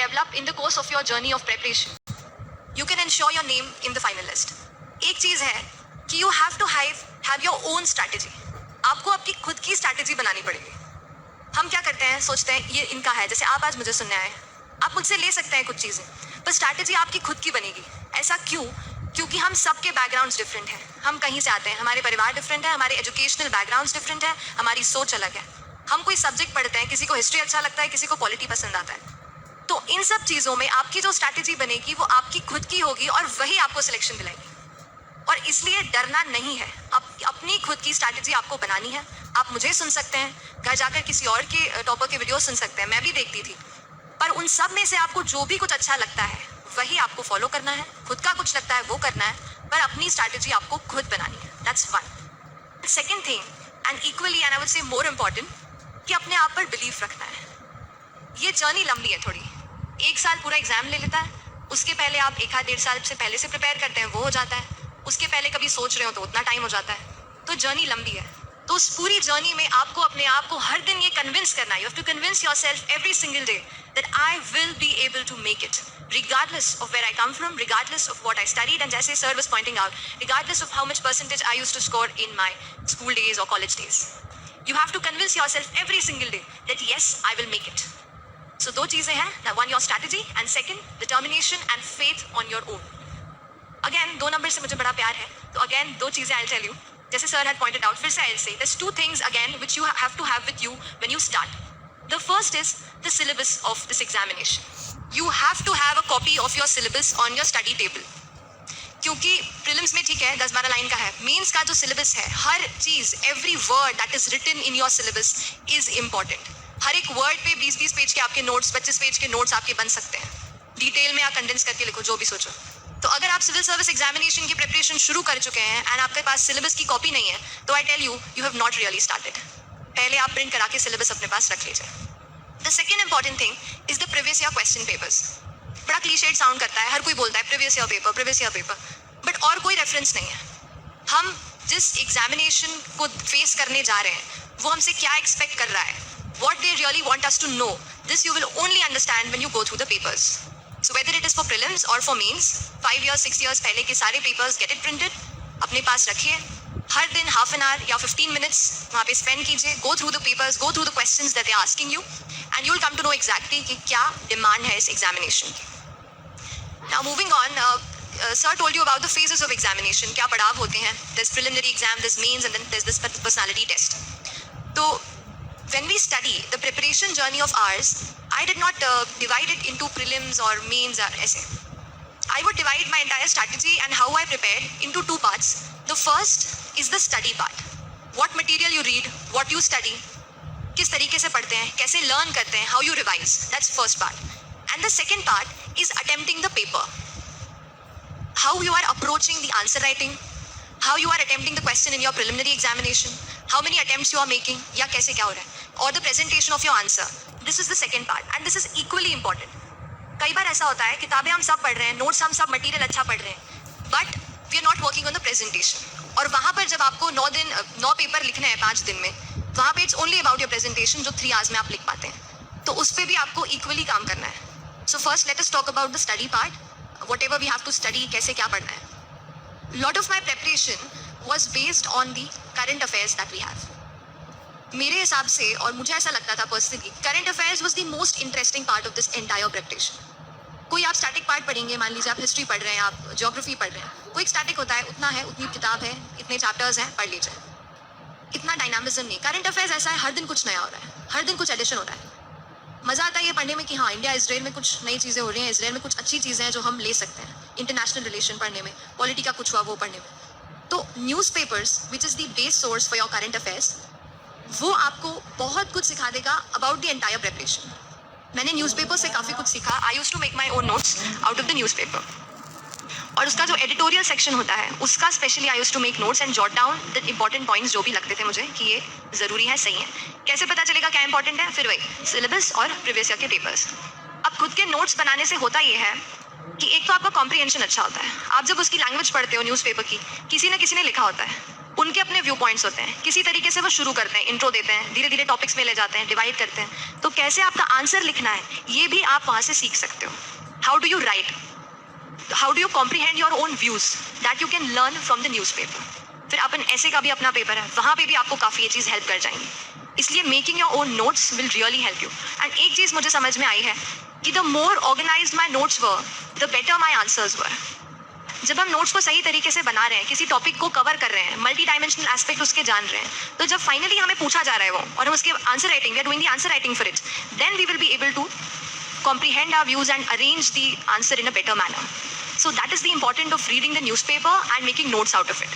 develop in the course of your journey of preparation. You can ensure your name in the final list. एक चीज़ है कि you have to have your own strategy. आपको आपकी खुद की strategy बनानी पड़ेगी. हम क्या करते हैं, सोचते हैं ये इनका है, जैसे आप आज मुझे सुनने आए, आप मुझसे ले सकते हैं कुछ चीज़ें, पर स्ट्रैटेजी आपकी खुद की बनेगी. ऐसा क्यों? क्योंकि हम सबके बैकग्राउंड्स डिफरेंट हैं. हम कहीं से आते हैं, हमारे परिवार डिफरेंट है, हमारे एजुकेशनल बैकग्राउंड्स डिफरेंट है, हमारी सोच अलग है. हम कोई सब्जेक्ट पढ़ते हैं, किसी को हिस्ट्री अच्छा लगता है, किसी को पॉलिटी पसंद आता है. तो इन सब चीज़ों में आपकी जो स्ट्रैटेजी बनेगी वो आपकी खुद की होगी और वही आपको सिलेक्शन दिलाएगी. और इसलिए डरना नहीं है, अपनी खुद की स्ट्रैटेजी आपको बनानी है. आप मुझे सुन सकते हैं, घर जाकर किसी और के टॉपर के वीडियो सुन सकते हैं, मैं भी देखती थी. पर उन सब में से आपको जो भी कुछ अच्छा लगता है वही आपको फॉलो करना है. खुद का कुछ लगता है वो करना है, पर अपनी स्ट्रैटेजी आपको खुद बनानी है. That's one. Second thing, and equally and I would say more important, कि अपने आप पर बिलीफ रखना है. ये जर्नी लंबी है थोड़ी. 1 साल पूरा एग्जाम ले लेता है, उसके पहले आप 1-1.5 साल से पहले से प्रिपेयर करते हैं, वो हो जाता है. उसके पहले कभी सोच रहे हो तो उतना टाइम हो जाता है. तो जर्नी लंबी है. तो उस पूरी जर्नी में आपको अपने आप को हर दिन ये कन्विंस करना है. You have to convince yourself every single day that I will be able to make it, regardless of where I come from, regardless of what I studied, and जैसे sir was pointing out, regardless of how much percentage I used to score in my school days or college days. You have to convince yourself every single day that yes, I will make it. So दो चीज़ें हैं, one your strategy and second determination and faith on your own. Again 2 number से मुझे बड़ा प्यार है, तो again 2 चीज़ें I'll tell you. जैसे sir had pointed out, फिर से I'll say there's 2 things again which you have to have with you when you start. The first is the syllabus of this examination. You have to have a copy of your syllabus on your study table. क्योंकि prelims में ठीक है 10-12 line का है, mains का जो syllabus है, हर चीज़, every word that is written in your syllabus is important. हर एक वर्ड पे 20-20 पेज के आपके नोट्स, 25 पेज के नोट्स आपके बन सकते हैं. डिटेल में आप कंडेंस करके लिखो, जो भी सोचो. तो अगर आप सिविल सर्विस एग्जामिनेशन की प्रिपरेशन शुरू कर चुके हैं एंड आपके पास सिलेबस की कॉपी नहीं है, तो I tell you have not really started. पहले आप प्रिंट करा के सिलेबस अपने पास रख लीजिए. The second important thing is the previous year question papers. बड़ा क्लीशेड साउंड करता है, हर कोई बोलता है प्रीवियस ईयर पेपर, बट और कोई रेफरेंस नहीं है. हम जिस एग्जामिनेशन को फेस करने जा रहे हैं वो हमसे क्या एक्सपेक्ट कर रहा है, what they really want us to know, this you will only understand when you go through the papers. So whether it is for prelims or for mains, 5 years 6 years पहले के सारे papers get it printed, अपने पास रखिए. हर दिन half an hour या 15 minutes वहाँ पे spend कीजिए, go through the papers, go through the questions that they are asking you, and you will come to know exactly कि क्या demand है इस examination की. Now moving on, sir told you about the phases of examination. क्या पड़ाव होते हैं? There's preliminary exam, there's mains, and then there's this personality test. तो when we study the preparation journey of ours, I did not divide it into prelims or mains or essay. I would divide my entire strategy and how I prepared into 2 parts. The first is the study part. What material you read, what you study, किस तरीके से पढ़ते हैं, कैसे learn करते हैं, how you revise. That's first part. And the second part is attempting the paper. How you are approaching the answer writing, how you are attempting the question in your preliminary examination, how many attempts you are making, या कैसे क्या हो रहा है, or the presentation of your answer. This is the second part and this is equally important. कई बार ऐसा होता है, किताबें हम सब पढ़ रहे हैं, नोट्स हम सब मटेरियल अच्छा पढ़ रहे हैं, but we are not working on the presentation. और वहाँ पर जब आपको 9 पेपर लिखने हैं 5 दिन में, वहाँ पे it's only about your presentation जो 3 आवर्स में आप लिख पाते हैं. तो उस पर भी आपको इक्वली काम करना है. So first let us talk about the study part. Whatever we have to study, कैसे क्या पढ़ना है. Lot of my preparation was based on the current affairs that we have. मेरे हिसाब से, और मुझे ऐसा लगता था personally, current affairs was the most interesting part of this entire preparation. कोई आप स्टैटिक पार्ट पढ़ेंगे, मान लीजिए आप हिस्ट्री पढ़ रहे हैं, आप ज्योग्राफी पढ़ रहे हैं, वो एक स्टैटिक होता है, उतना है, उतनी किताब है, इतने चैप्टर्स हैं, पढ़ लीजिए. इतना डायनामिज्म नहीं. करंट अफेयर्स ऐसा है, हर दिन कुछ नया हो रहा है, हर दिन कुछ एडिशन हो रहा है. मज़ा आता है ये पढ़ने में कि हाँ, इंडिया इसराइल में कुछ नई चीज़ें हो रही हैं, इसराइल में कुछ अच्छी चीज़ें हैं जो हम ले सकते हैं. इंटरनेशनल रिलेशन पढ़ने में, पॉलिटी का कुछ हुआ वो पढ़ने में. तो newspapers which is the base source for your current affairs, वो आपको बहुत कुछ सिखा देगा अबाउट द एंटायर प्रिपरेशन. मैंने न्यूज़पेपर से काफ़ी कुछ सीखा. I used to make my own notes out of the newspaper. और उसका जो एडिटोरियल सेक्शन होता है उसका specially I used to make notes and jot down the important points जो भी लगते थे मुझे कि ये ज़रूरी है, सही है. कैसे पता चलेगा क्या इंपॉर्टेंट है? फिर वही सिलेबस और प्रीवियस ईयर के पेपर्स. अब खुद के नोट्स बनाने से होता ये है कि एक तो आपका कॉम्प्रिहेंशन अच्छा होता है. आप जब उसकी लैंग्वेज पढ़ते हो न्यूज़पेपर की, किसी न किसी ने लिखा होता है, उनके अपने व्यू पॉइंट्स होते हैं, किसी तरीके से वो शुरू करते हैं, इंट्रो देते हैं, धीरे धीरे टॉपिक्स में ले जाते हैं, डिवाइड करते हैं। तो कैसे आपका आंसर लिखना है ये भी आप वहाँ से सीख सकते हो। How do you right, how do you comprehend your own views that you can learn from the news paper. फिर अपन ऐसे का भी अपना पेपर है, वहाँ पे भी आपको काफ़ी ये चीज़ हेल्प कर जाएंगी। इसलिए making your own notes will really help you. And एक चीज़ मुझे समझ में आई है कि the more organized my notes were the better my answers were. जब हम नोट्स को सही तरीके से बना रहे हैं, किसी टॉपिक को कवर कर रहे हैं, मल्टी डायमेंशनल एस्पेक्ट उसके जान रहे हैं, तो जब फाइनली हमें पूछा जा रहा है वो और हम उसके answer writing, we are doing the answer writing for it, then we will be able to comprehend our views and arrange the answer in a better manner. So that is the importance of reading the newspaper and making notes out of it.